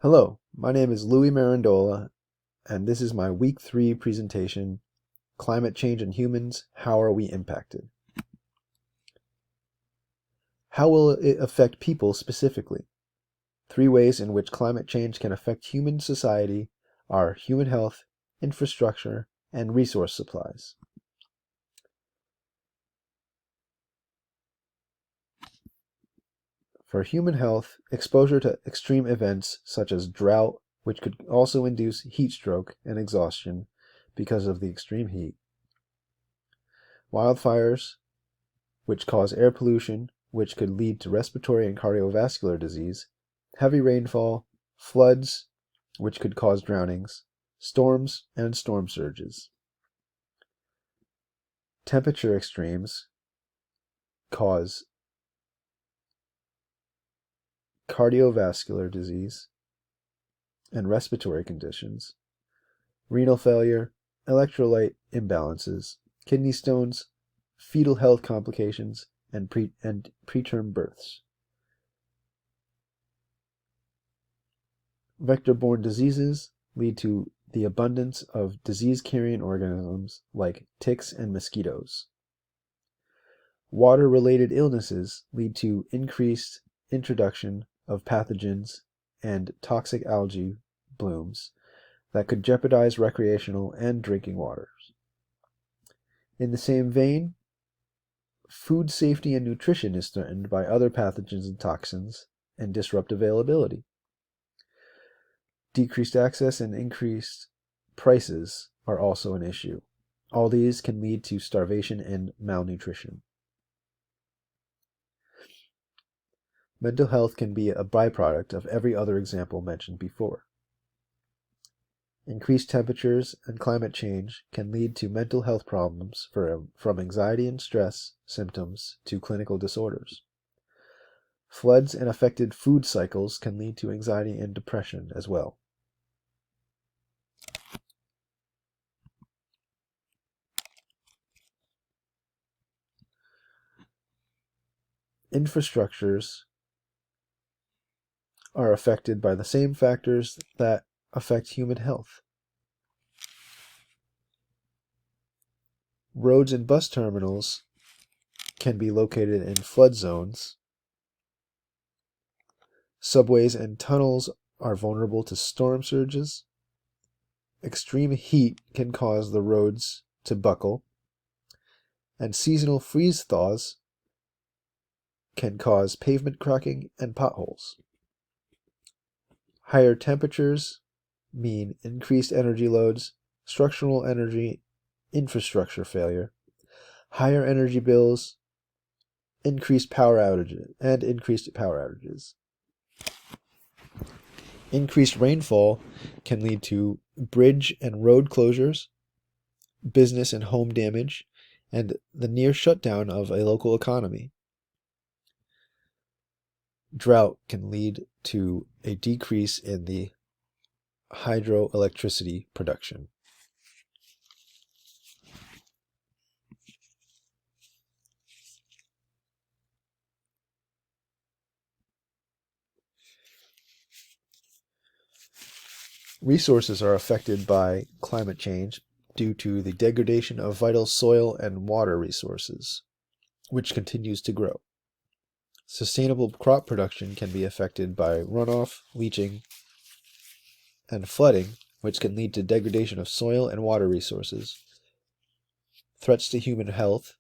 Hello, my name is Louis Marandola, and this is my Week 3 presentation, Climate Change and Humans, How Are We Impacted? How will it affect people specifically? 3 ways in which climate change can affect human society are human health, infrastructure, and resource supplies. For human health, exposure to extreme events such as drought, which could also induce heat stroke and exhaustion because of the extreme heat, wildfires, which cause air pollution, which could lead to respiratory and cardiovascular disease, heavy rainfall, floods, which could cause drownings, storms, and storm surges. Temperature extremes cause cardiovascular disease and respiratory conditions, renal failure, electrolyte imbalances, kidney stones, fetal health complications, and preterm births. Vector-borne diseases lead to the abundance of disease-carrying organisms like ticks and mosquitoes. Water-related illnesses lead to increased introduction of pathogens and toxic algae blooms that could jeopardize recreational and drinking waters. In the same vein, food safety and nutrition is threatened by other pathogens and toxins and disrupt availability. Decreased access and increased prices are also an issue. All these can lead to starvation and malnutrition. Mental health can be a byproduct of every other example mentioned before. Increased temperatures and climate change can lead to mental health problems from anxiety and stress symptoms to clinical disorders. Floods and affected food cycles can lead to anxiety and depression as well. Infrastructures are affected by the same factors that affect human health. Roads and bus terminals can be located in flood zones. Subways and tunnels are vulnerable to storm surges. Extreme heat can cause the roads to buckle. And seasonal freeze thaws can cause pavement cracking and potholes. Higher temperatures mean increased energy loads, structural energy infrastructure failure, higher energy bills, increased power outages. Increased rainfall can lead to bridge and road closures, business and home damage, and the near shutdown of a local economy. Drought can lead to a decrease in the hydroelectricity production. Resources are affected by climate change due to the degradation of vital soil and water resources, which continues to grow. Sustainable crop production can be affected by runoff, leaching, and flooding, which can lead to degradation of soil and water resources. Threats to human health,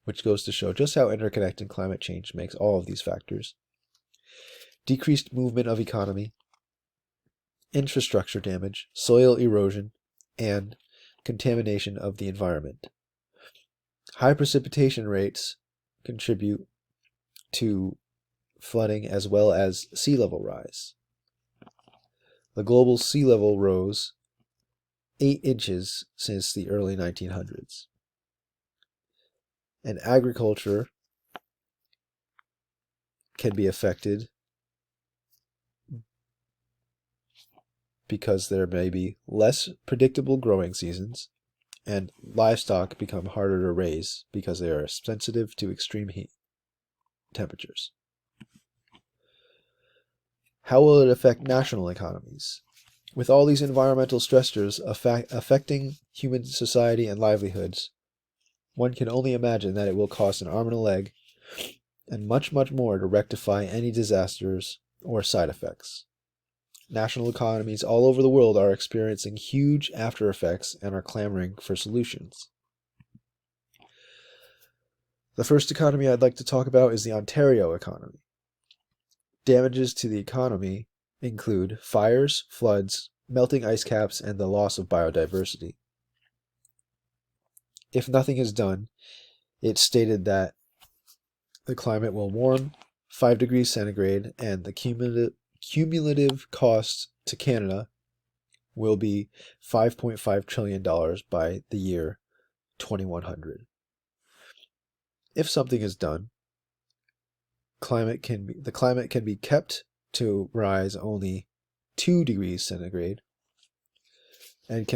which goes to show just how interconnected climate change makes all of these factors. Decreased movement of economy, infrastructure damage, soil erosion, and contamination of the environment. High precipitation rates contribute to flooding as well as sea level rise. The global sea level rose 8 inches since the early 1900s. And agriculture can be affected because there may be less predictable growing seasons, and livestock become harder to raise because they are sensitive to extreme heat temperatures. How will it affect national economies? With all these environmental stressors affecting human society and livelihoods, one can only imagine that it will cost an arm and a leg, and much, much more to rectify any disasters or side effects. National economies all over the world are experiencing huge after effects and are clamoring for solutions. The first economy I'd like to talk about is the Ontario economy. Damages to the economy include fires, floods, melting ice caps, and the loss of biodiversity. If nothing is done, it's stated that the climate will warm 5 degrees centigrade and the cumulative cost to Canada will be $5.5 trillion by the year 2100. If something is done, the climate can be kept to rise only 2 degrees centigrade and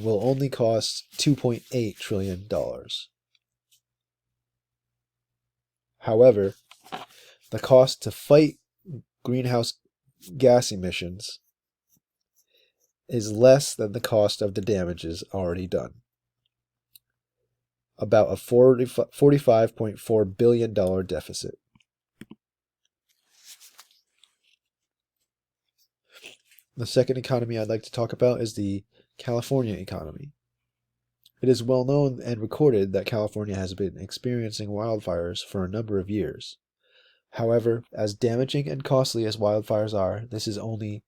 will only cost $2.8 trillion. However, the cost to fight greenhouse gas emissions is less than the cost of the damages already done. About a $45.4 billion deficit. The second economy I'd like to talk about is the California economy. It is well known and recorded that California has been experiencing wildfires for a number of years. However, as damaging and costly as wildfires are, this is only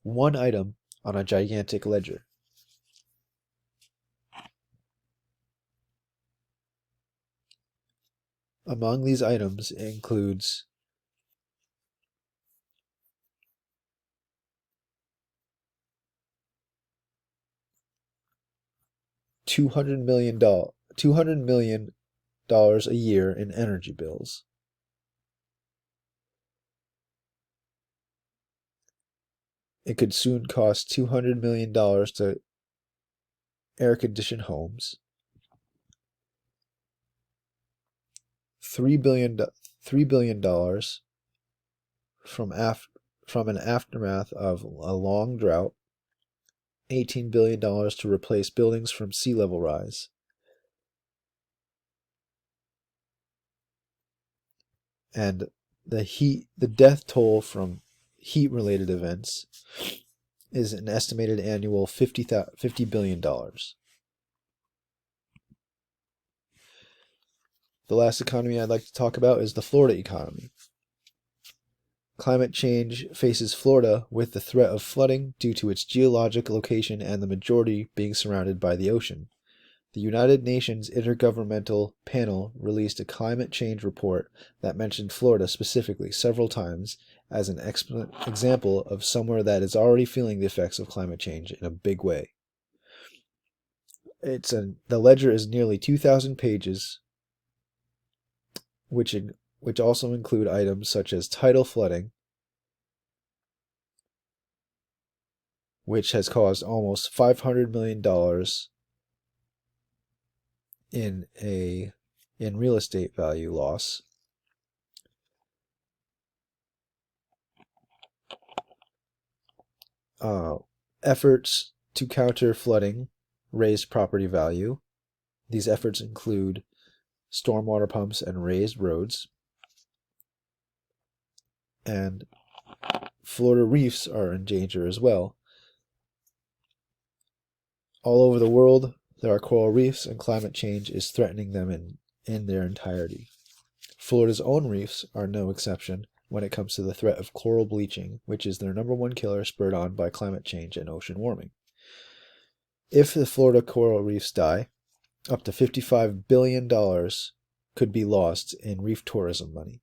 one item on a gigantic ledger. Among these items includes $200 million a year in energy bills. It could soon cost $200 million to air condition homes. $3 billion from an aftermath of a long drought. $18 billion to replace buildings from sea level rise. And the death toll from heat-related events is an estimated annual $50 billion. The last economy I'd like to talk about is the Florida economy. Climate change faces Florida with the threat of flooding due to its geologic location and the majority being surrounded by the ocean. The United Nations Intergovernmental Panel released a climate change report that mentioned Florida specifically several times as an example of somewhere that is already feeling the effects of climate change in a big way. The ledger is nearly 2,000 pages, which also include items such as tidal flooding, which has caused almost $500 million in real estate value loss. Efforts to counter flooding raise property value. These efforts include stormwater pumps and raised roads. And Florida reefs are in danger as well. All over the world, there are coral reefs, and climate change is threatening them in their entirety. Florida's own reefs are no exception when it comes to the threat of coral bleaching, which is their #1 killer spurred on by climate change and ocean warming. If the Florida coral reefs die, up to $55 billion could be lost in reef tourism money.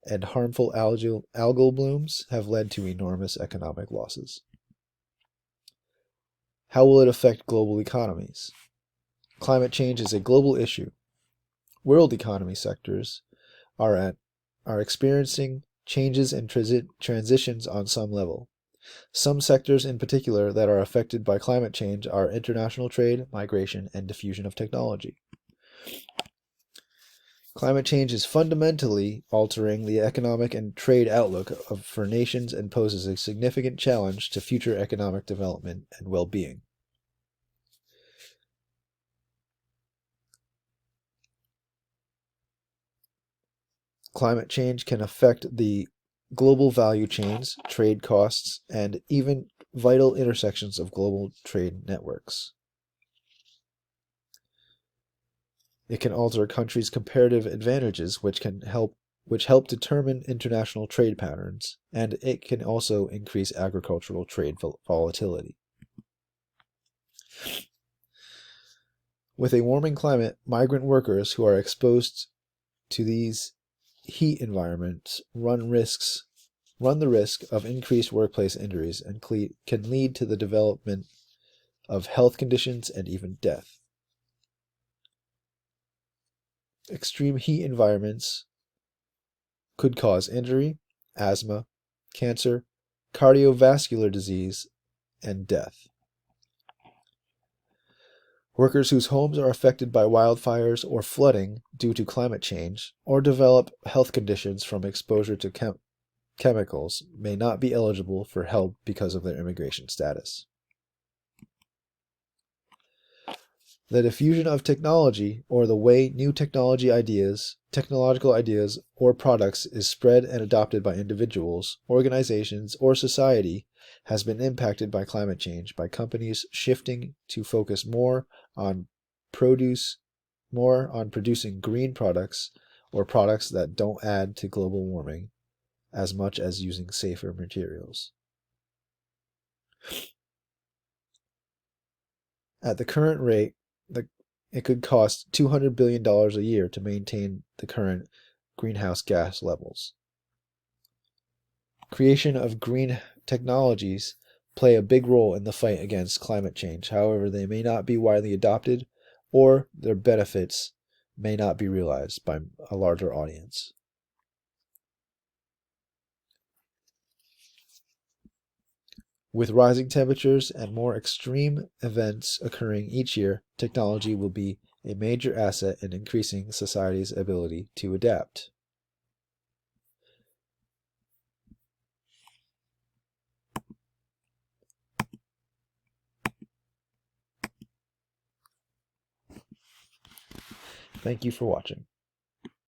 And harmful algal blooms have led to enormous economic losses. How will it affect global economies? Climate change is a global issue. World economy sectors are experiencing changes and transitions on some level. Some sectors in particular that are affected by climate change are international trade, migration, and diffusion of technology. Climate change is fundamentally altering the economic and trade outlook for nations and poses a significant challenge to future economic development and well-being. Climate change can affect the global value chains, trade costs, and even vital intersections of global trade networks. It can alter countries' comparative advantages, which help determine international trade patterns, and it can also increase agricultural trade volatility. With a warming climate, migrant workers who are exposed to these heat environments run the risk of increased workplace injuries and can lead to the development of health conditions and even death. Extreme heat environments could cause injury, asthma, cancer, cardiovascular disease, and death. Workers whose homes are affected by wildfires or flooding due to climate change or develop health conditions from exposure to chemicals may not be eligible for help because of their immigration status. The diffusion of technology, or the way new technological ideas, or products is spread and adopted by individuals, organizations, or society, has been impacted by climate change by companies shifting to focus more on producing green products or products that don't add to global warming as much as using safer materials. At the current rate, it could cost $200 billion a year to maintain the current greenhouse gas levels. Creation of green technologies play a big role in the fight against climate change. However, they may not be widely adopted, or their benefits may not be realized by a larger audience. With rising temperatures and more extreme events occurring each year, technology will be a major asset in increasing society's ability to adapt. Thank you for watching.